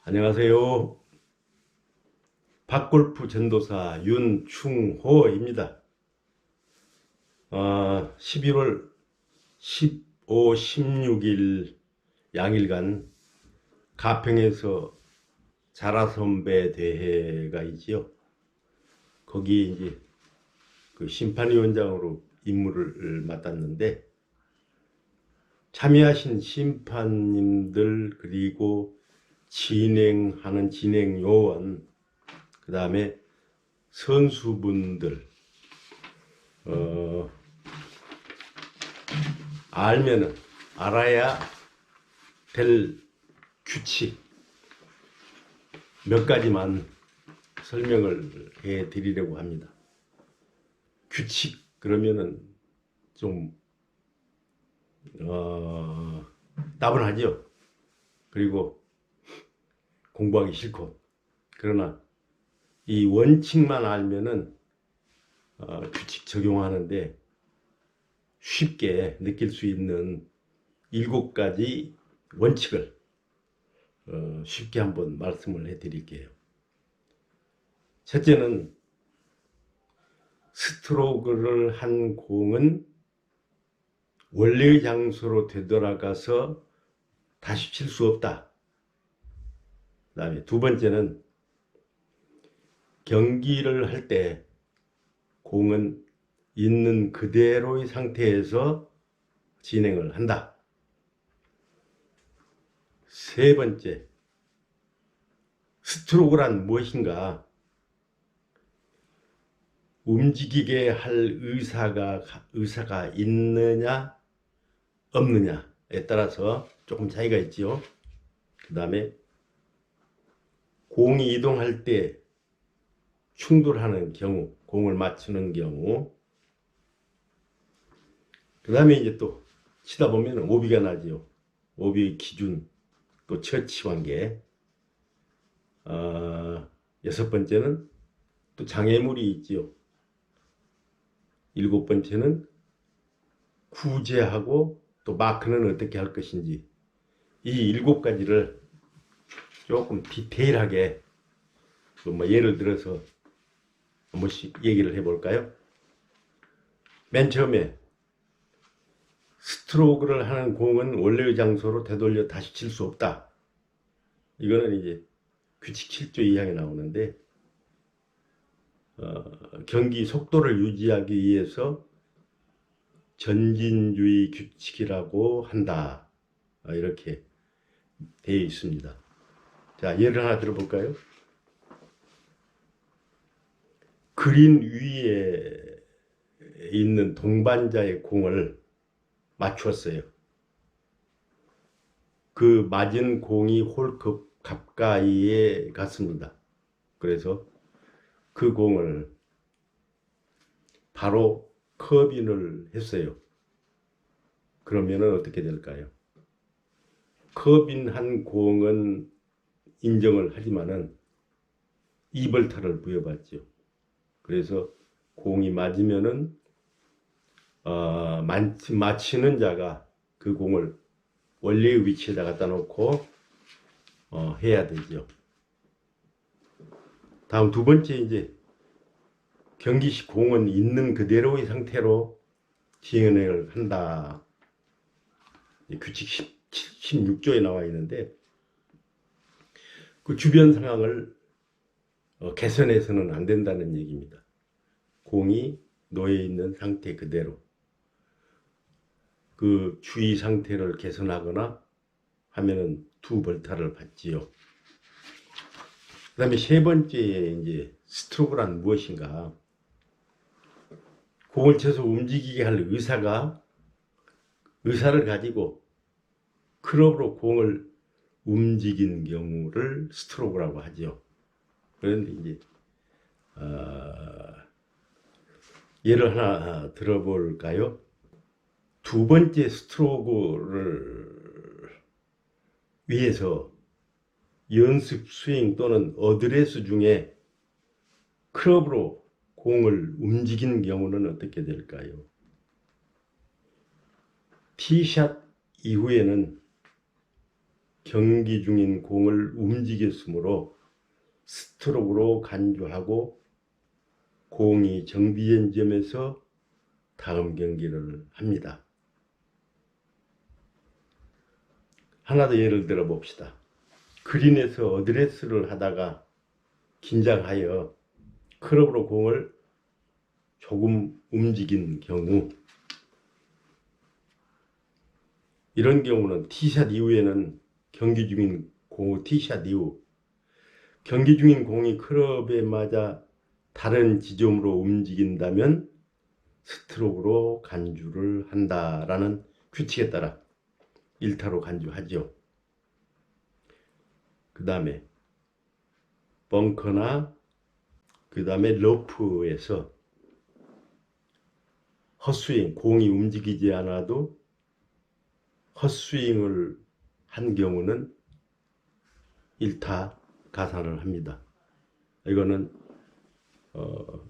안녕하세요. 박골프 전도사 윤충호입니다. 11월 15, 16일 양일간 가평에서 자라선배 대회가 있지요. 거기 이제 그 심판위원장으로 임무를 맡았는데 참여하신 심판님들 그리고 진행하는 진행요원 그 다음에 선수분들 알아야 될 규칙 몇 가지만 설명을 해 드리려고 합니다. 규칙 그러면은 좀 따분하죠. 그리고 공부하기 싫고. 그러나 이 원칙만 알면은 규칙 적용하는데 쉽게 느낄 수 있는 7가지 원칙을 쉽게 한번 말씀을 해 드릴게요. 첫째는 스트로크를 한 공은 원래의 장소로 되돌아가서 다시 칠 수 없다. 그 다음에 두 번째는 경기를 할 때 공은 있는 그대로의 상태에서 진행을 한다. 세 번째, 스트로크란 무엇인가? 움직이게 할 의사가 있느냐 없느냐에 따라서 조금 차이가 있지요. 그 다음에 공이 이동할 때 충돌하는 경우, 공을 맞추는 경우, 그 다음에 이제 또 치다 보면 오비가 나지요. 오비의 기준, 또 처치 관계. 여섯 번째는 또 장애물이 있지요. 일곱 번째는 구제하고 또 마크는 어떻게 할 것인지. 이 7가지를 조금 디테일하게 뭐 예를 들어서 한 번씩 얘기를 해볼까요? 맨 처음에 스트로크를 하는 공은 원래의 장소로 되돌려 다시 칠 수 없다. 이거는 이제 규칙 7조 2항에 나오는데 경기 속도를 유지하기 위해서 전진주의 규칙이라고 한다. 이렇게 되어 있습니다. 자, 예를 하나 들어볼까요? 그린 위에 있는 동반자의 공을 맞추었어요. 그 맞은 공이 홀컵 가까이에 갔습니다. 그래서 그 공을 바로 컵인을 했어요. 그러면 어떻게 될까요? 컵인한 공은 인정을 하지만은 2벌타를 부여받죠. 그래서 공이 맞으면은 맞히는 자가 그 공을 원래의 위치에다 갖다 놓고 해야 되죠. 다음 두 번째 이제 경기 시 공은 있는 그대로의 상태로 진행을 한다. 규칙 16조에 나와 있는데 그 주변 상황을 개선해서는 안 된다는 얘기입니다. 공이 놓여 있는 상태 그대로 그 주의 상태를 개선하거나 하면은 2벌타를 받지요. 그 다음에 세 번째에 이제 스트로크란 무엇인가? 공을 쳐서 움직이게 할 의사를 가지고 클럽으로 공을 움직인 경우를 스트로크라고 하죠. 그런데 이제 예를 하나 들어볼까요? 두 번째 스트로크를 위해서 연습 스윙 또는 어드레스 중에 클럽으로 공을 움직인 경우는 어떻게 될까요? 티샷 이후에는 경기 중인 공을 움직였으므로 스트로크로 간주하고 공이 정비된 점에서 다음 경기를 합니다. 하나 더 예를 들어 봅시다. 그린에서 어드레스를 하다가 긴장하여 클럽으로 공을 조금 움직인 경우, 이런 경우는 티샷 이후에는 경기 중인 티샷 이후 경기 중인 공이 클럽에 맞아 다른 지점으로 움직인다면 스트로크로 간주를 한다라는 규칙에 따라 1타로 간주하죠. 그 다음에 벙커나 그 다음에 러프에서 헛스윙, 공이 움직이지 않아도 헛스윙을 한 경우는 1타 가산을 합니다. 이거는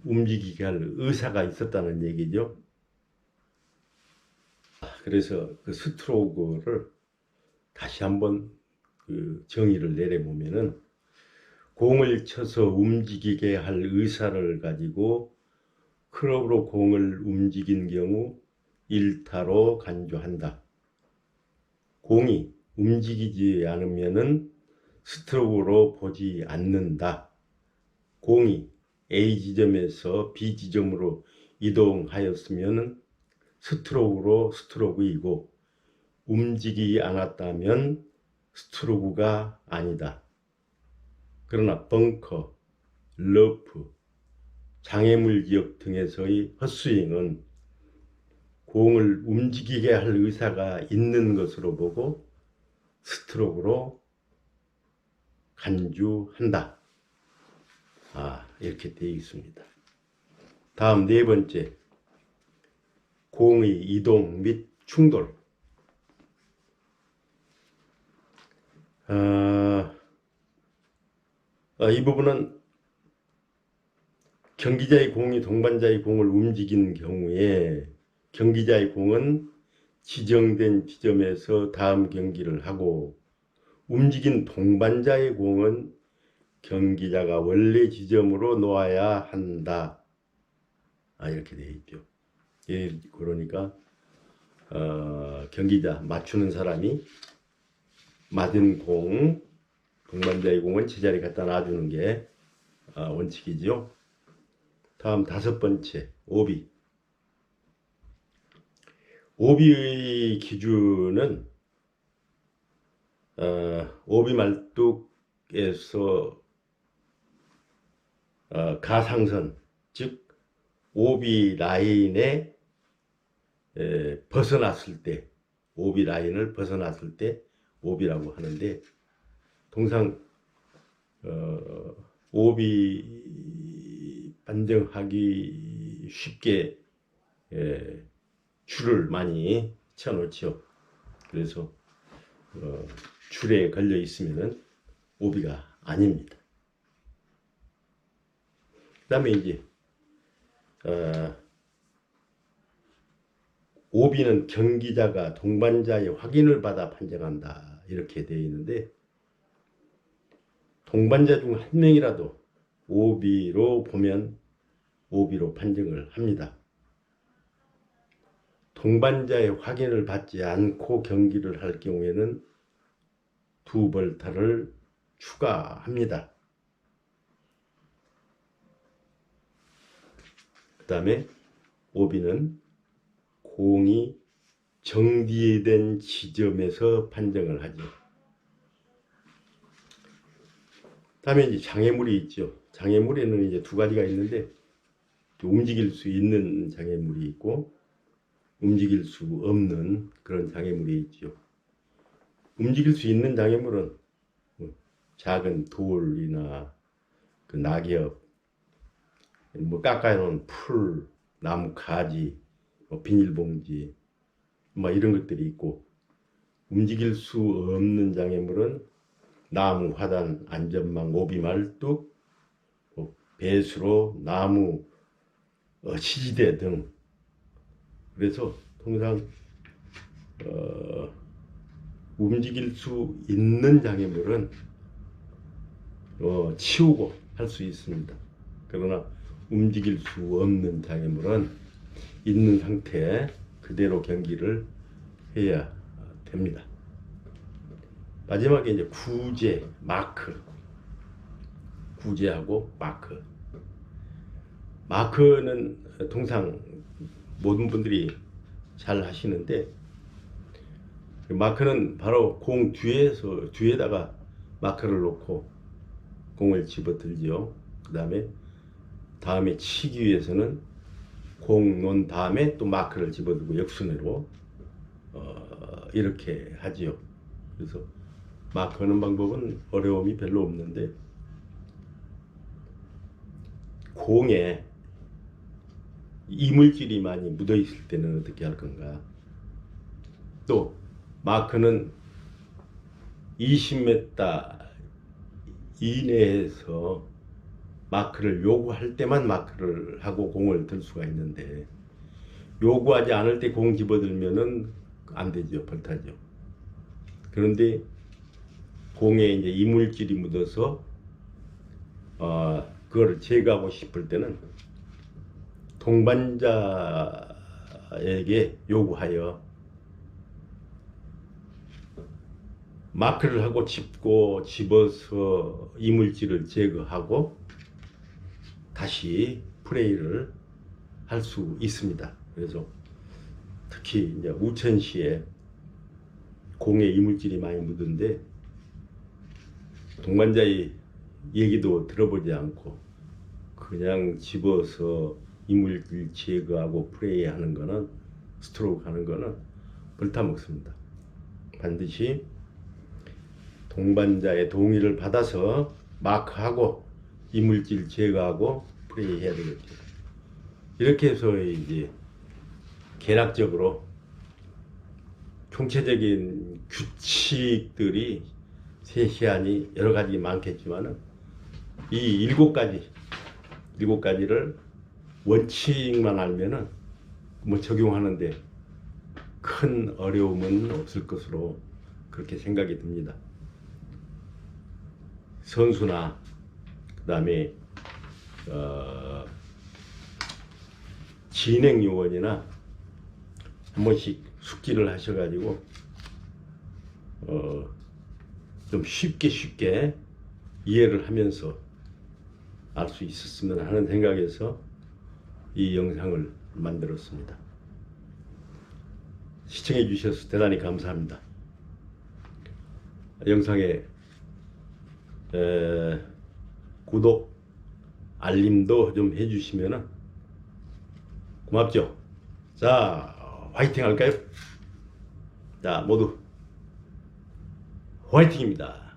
움직이게 할 의사가 있었다는 얘기죠. 그래서 그 스트로크를 다시 한번 그 정의를 내려보면은 공을 쳐서 움직이게 할 의사를 가지고 클럽으로 공을 움직인 경우 1타로 간주한다. 공이 움직이지 않으면은 스트로크로 보지 않는다. 공이 A 지점에서 B 지점으로 이동하였으면 스트로크로 스트로크이고 움직이지 않았다면 스트로크가 아니다. 그러나 벙커, 러프, 장애물 지역 등에서의 헛스윙은 공을 움직이게 할 의사가 있는 것으로 보고 스트로크로 간주한다. 이렇게 되어 있습니다. 다음 네 번째, 공의 이동 및 충돌. 이 부분은 경기자의 공이 동반자의 공을 움직인 경우에 경기자의 공은 지정된 지점에서 다음 경기를 하고 움직인 동반자의 공은 경기자가 원래 지점으로 놓아야 한다. 이렇게 되어 있죠. 그러니까 경기자, 맞추는 사람이 맞은 공, 동반자의 공은 제자리 갖다 놔주는 게 원칙이죠. 다음 다섯 번째, 오비. 오비의 기준은 오비 말뚝에서 가상선, 즉 오비 라인에 벗어났을 때, 오비 라인을 벗어났을 때 오비라고 하는데, 통상 오비 판정하기 쉽게 줄을 많이 쳐놓죠. 그래서 줄에 걸려 있으면은 오비가 아닙니다. 그 다음에 이제 오비는 경기자가 동반자의 확인을 받아 판정한다. 이렇게 되어 있는데, 동반자 중 한 명이라도 오비로 보면 오비로 판정을 합니다. 동반자의 확인을 받지 않고 경기를 할 경우에는 2벌타를 추가합니다. 그 다음에 오비는 공이 정지된 지점에서 판정을 하죠. 다음에 이제 장애물이 있죠. 장애물에는 이제 두 가지가 있는데, 움직일 수 있는 장애물이 있고 움직일 수 없는 그런 장애물이 있죠. 움직일 수 있는 장애물은 작은 돌이나 그 낙엽, 깎아놓은 풀, 나무 가지, 비닐봉지, 이런 것들이 있고, 움직일 수 없는 장애물은 나무 화단, 안전망, 오비말뚝, 배수로, 나무, 시지대 등. 그래서 통상 움직일 수 있는 장애물은 치우고 할 수 있습니다. 그러나 움직일 수 없는 장애물은 있는 상태에 그대로 경기를 해야 됩니다. 마지막에 이제 구제, 마크. 구제하고 마크. 마크는 통상 모든 분들이 잘 하시는데, 마크는 바로 공 뒤에다가 마크를 놓고 공을 집어들지요. 다음에 치기 위해서는 공 놓은 다음에 또 마크를 집어들고 역순으로 이렇게 하지요. 그래서 마크하는 방법은 어려움이 별로 없는데, 공에 이물질이 많이 묻어 있을 때는 어떻게 할 건가? 또 마크는 20m 이내에서 마크를 요구할 때만 마크를 하고 공을 들 수가 있는데, 요구하지 않을 때 공 집어들면은 안 되죠. 벌타죠. 그런데 공에 이제 이물질이 묻어서 그걸 제거하고 싶을 때는 동반자에게 요구하여 마크를 하고 집어서 이물질을 제거하고 다시 플레이를 할 수 있습니다. 그래서 특히 이제 우천시에 공에 이물질이 많이 묻은데 동반자의 얘기도 들어보지 않고 그냥 집어서 이물질 제거하고 플레이하는 거는, 스트로크 하는 거는 벌타 먹습니다. 반드시 동반자의 동의를 받아서 마크하고 이물질 제거하고 플레이 해야 되겠죠. 이렇게 해서 이제 개략적으로 총체적인 규칙들이 세세하니 여러 가지 많겠지만은 이 일곱 가지를 원칙만 알면은 뭐 적용하는데 큰 어려움은 없을 것으로 그렇게 생각이 듭니다. 선수나 그다음에 진행 요원이나 한 번씩 숙지를 하셔가지고 좀 쉽게 이해를 하면서 알 수 있었으면 하는 생각에서 이 영상을 만들었습니다. 시청해 주셔서 대단히 감사합니다. 영상에 구독, 알림도 좀 해주시면 고맙죠. 자, 화이팅 할까요? 자, 모두 화이팅입니다.